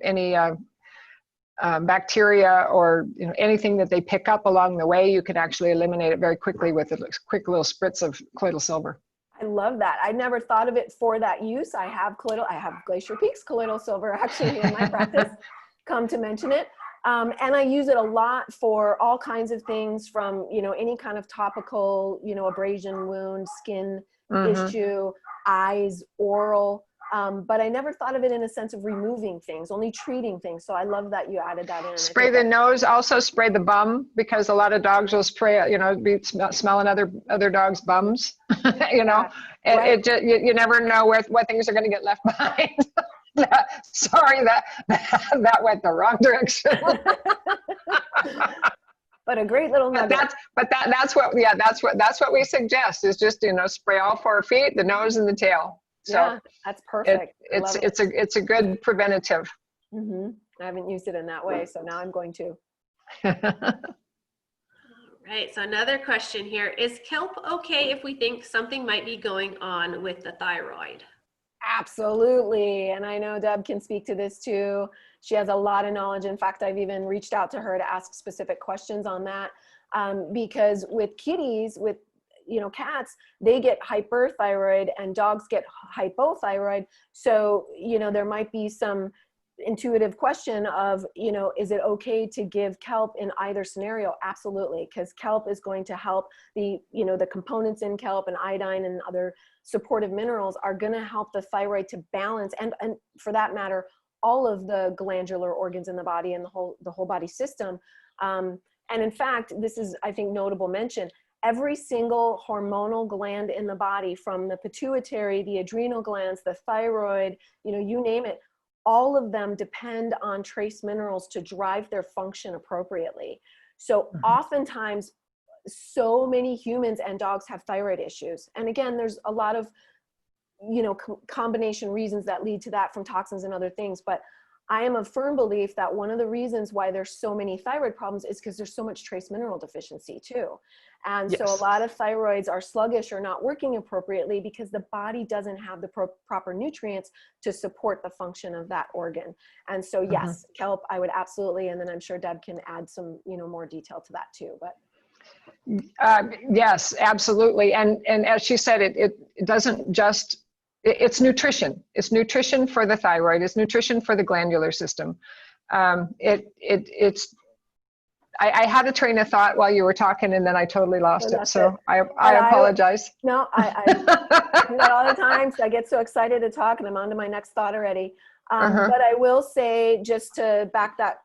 bacteria or anything that they pick up along the way, you can actually eliminate it very quickly with a quick little spritz of colloidal silver. I love that. I never thought of it for that use. I have Glacier Peak's colloidal silver actually in my practice, come to mention it. And I use it a lot for all kinds of things, from, any kind of topical, abrasion, wound, skin issue, eyes, oral. But I never thought of it in a sense of removing things, only treating things. So I love that you added that in. Spray the nose, also spray the bum, because a lot of dogs will spray, be smelling other dogs' bums, Yeah, and right. you never know what things are going to get left behind. Sorry, that went the wrong direction. But a great little nugget. That's what we suggest, is just spray all 4 feet, the nose and the tail. So yeah, that's perfect. It's a good preventative. I haven't used it in that way, so now I'm going to. Right, so another question here. Is kelp okay if we think something might be going on with the thyroid? Absolutely. And I know Deb can speak to this too. She has a lot of knowledge. In fact, I've even reached out to her to ask specific questions on that. Because with kitties, with cats, they get hyperthyroid and dogs get hypothyroid. So, there might be some intuitive question of, is it okay to give kelp in either scenario? Absolutely, because kelp is going to help the components in kelp, and iodine and other supportive minerals are going to help the thyroid to balance, and for that matter, all of the glandular organs in the body and the whole body system. And in fact, this is, I think, notable mention. Every single hormonal gland in the body, from the pituitary, the adrenal glands, the thyroid, you name it, all of them depend on trace minerals to drive their function appropriately. So oftentimes, so many humans and dogs have thyroid issues. And again, there's a lot of, combination reasons that lead to that, from toxins and other things. But I am a firm belief that one of the reasons why there's so many thyroid problems is because there's so much trace mineral deficiency too. And so a lot of thyroids are sluggish or not working appropriately because the body doesn't have the proper nutrients to support the function of that organ. And so yes, kelp, I would absolutely, and then I'm sure Deb can add some, more detail to that too. But yes, absolutely. And as she said, it doesn't just, it's nutrition. It's nutrition for the thyroid. It's nutrition for the glandular system. I had a train of thought while you were talking, and then I totally lost it. So I apologize. No, I do that all the time. So I get so excited to talk, and I'm on to my next thought already. But I will say, just to back that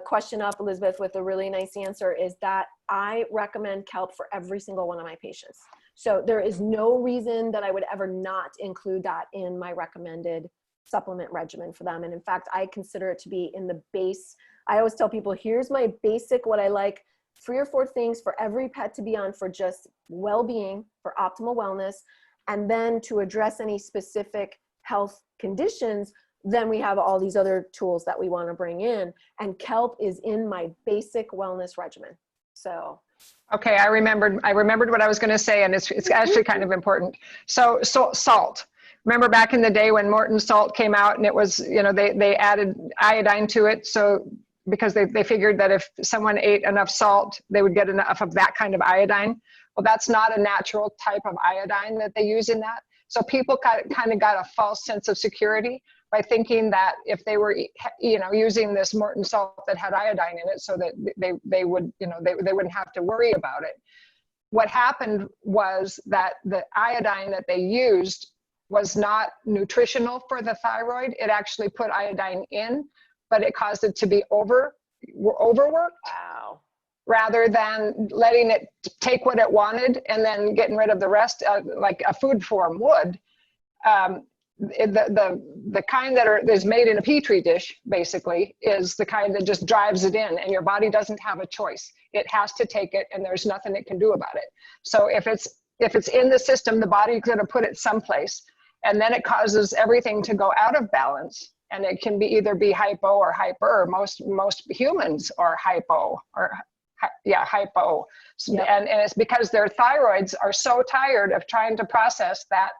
question up, Elizabeth, with a really nice answer, is that I recommend kelp for every single one of my patients. So there is no reason that I would ever not include that in my recommended supplement regimen for them. And in fact, I consider it to be in the base. I always tell people, here's my basic, what I like, 3 or 4 things for every pet to be on for just well-being, for optimal wellness. And then to address any specific health conditions, then we have all these other tools that we want to bring in. And kelp is in my basic wellness regimen. So. Okay, I remembered what I was going to say, and it's actually kind of important. So salt. Remember back in the day when Morton salt came out, and it was, they added iodine to it, so because they figured that if someone ate enough salt, they would get enough of that kind of iodine. Well, that's not a natural type of iodine that they use in that. So people kind of got a false sense of security by thinking that if they were, using this Morton salt that had iodine in it, so that they would, they wouldn't have to worry about it. What happened was that the iodine that they used was not nutritional for the thyroid. It actually put iodine in, but it caused it to be overworked. Wow. Rather than letting it take what it wanted and then getting rid of the rest, like a food form would. the kind that is made in a petri dish basically is the kind that just drives it in, and your body doesn't have a choice. It has to take it, and there's nothing it can do about it. So if it's in the system, the body's going to put it someplace, and then it causes everything to go out of balance. And it can either be hypo or hyper. Most humans are hypo hypo. Yep. And it's because their thyroids are so tired of trying to process that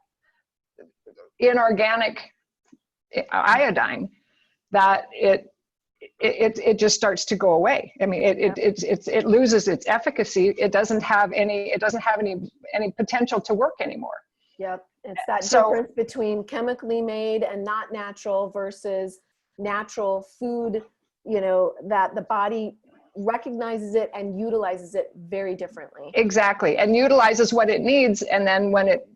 inorganic iodine that it just starts to go away. I mean, it loses its efficacy. It doesn't have any potential to work anymore. Yep. It's that difference between chemically made and not natural versus natural food, that the body recognizes it and utilizes it very differently. Exactly. And utilizes what it needs. And then when it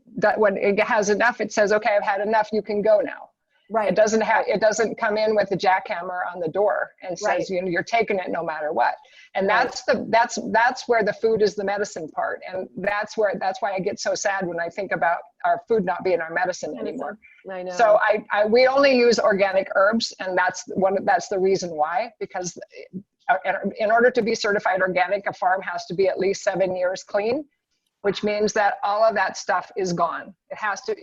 has enough, it says, okay, I've had enough, you can go now. Right. It doesn't come in with a jackhammer on the door and says, you're taking it no matter what. And that's where the food is the medicine part. And that's why I get so sad when I think about our food not being our medicine anymore. I know. So we only use organic herbs, and that's the reason why, because in order to be certified organic, a farm has to be at least 7 years clean, which means that all of that stuff is gone. It has to,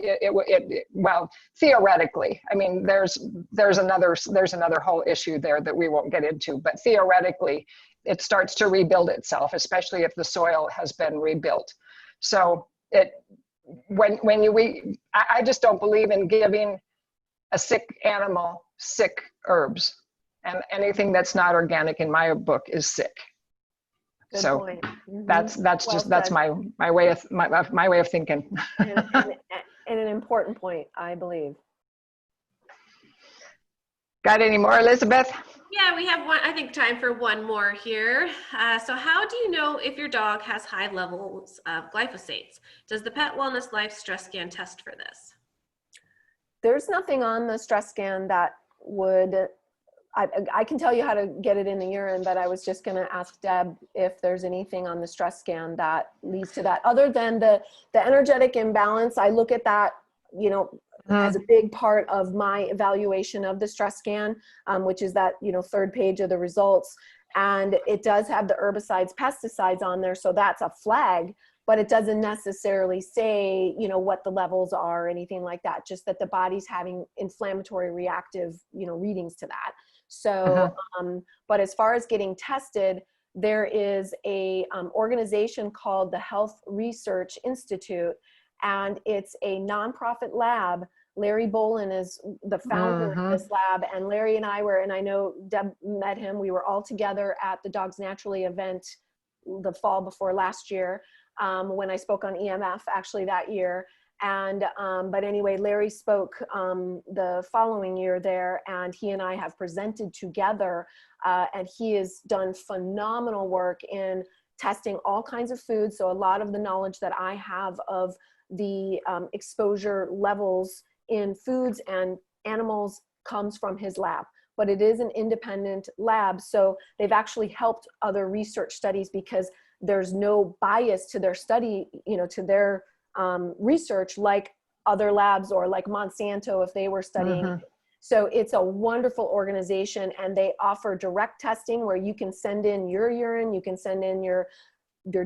well, theoretically, I mean, there's another whole issue there that we won't get into, but theoretically, it starts to rebuild itself, especially if the soil has been rebuilt. So I just don't believe in giving a sick animal sick herbs, and anything that's not organic in my book is sick. Good so point. Mm-hmm. That's my way of thinking. and an important point, I believe. Got any more, Elizabeth? Yeah, we have I think time for one more here. So how do you know if your dog has high levels of glyphosates? Does the Pet Wellness Life stress scan test for this? There's nothing on the stress scan that would, I can tell you how to get it in the urine, but I was just going to ask Deb if there's anything on the stress scan that leads to that. Other than the energetic imbalance, I look at that, as a big part of my evaluation of the stress scan, which is that, third page of the results. And it does have the herbicides, pesticides on there. So that's a flag, but it doesn't necessarily say, what the levels are or anything like that, just that the body's having inflammatory reactive, readings to that. So, but as far as getting tested, there is a organization called the Health Research Institute, and it's a nonprofit lab. Larry Bolin is the founder of this lab, and Larry and I were, and I know Deb met him, we were all together at the Dogs Naturally event the fall before last year, when I spoke on EMF actually that year. And, but anyway, Larry spoke the following year there, and he and I have presented together, and he has done phenomenal work in testing all kinds of foods. So a lot of the knowledge that I have of the exposure levels in foods and animals comes from his lab, but it is an independent lab. So they've actually helped other research studies because there's no bias to their study, to their research like other labs or like Monsanto if they were studying. So it's a wonderful organization, and they offer direct testing where you can send in your urine, you can send in your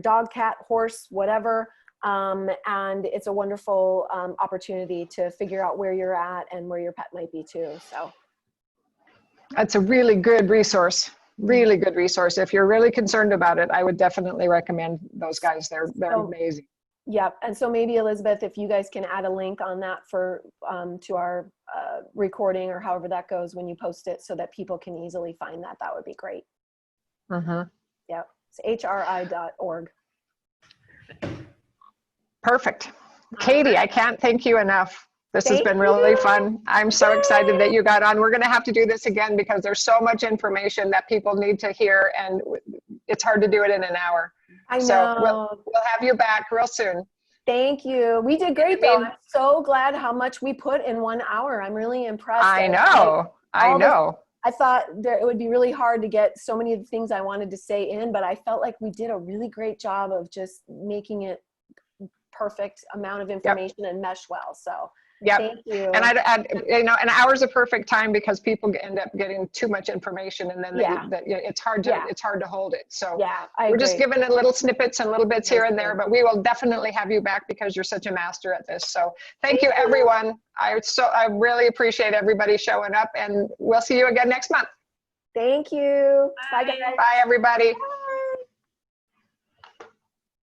dog, cat, horse, whatever. And it's a wonderful opportunity to figure out where you're at and where your pet might be too. So that's a really good resource. Really good resource. If you're really concerned about it, I would definitely recommend those guys. They're amazing. Yep. And so maybe Elizabeth, if you guys can add a link on that for to our recording or however that goes when you post it, so that people can easily find that, that would be great. Yep. It's hri.org. Perfect. Katie, I can't thank you enough. This has been really fun. I'm so excited that you got on. We're going to have to do this again because there's so much information that people need to hear, and it's hard to do it in an hour. I know. So we'll have you back real soon. Thank you. We did great though. I'm so glad how much we put in 1 hour. I'm really impressed. I know. I thought it would be really hard to get so many of the things I wanted to say in, but I felt like we did a really great job of just making it perfect amount of information and mesh well. So Yep. Thank you. And an hour is a perfect time because people end up getting too much information, and then it's hard to hold it. So I we're agree. just giving it little snippets and little bits here and there, good. but we will definitely have you back because you're such a master at this. So thank you, everyone. I really appreciate everybody showing up, and we'll see you again next month. Thank you. Bye. Bye, guys. Bye, everybody. Bye.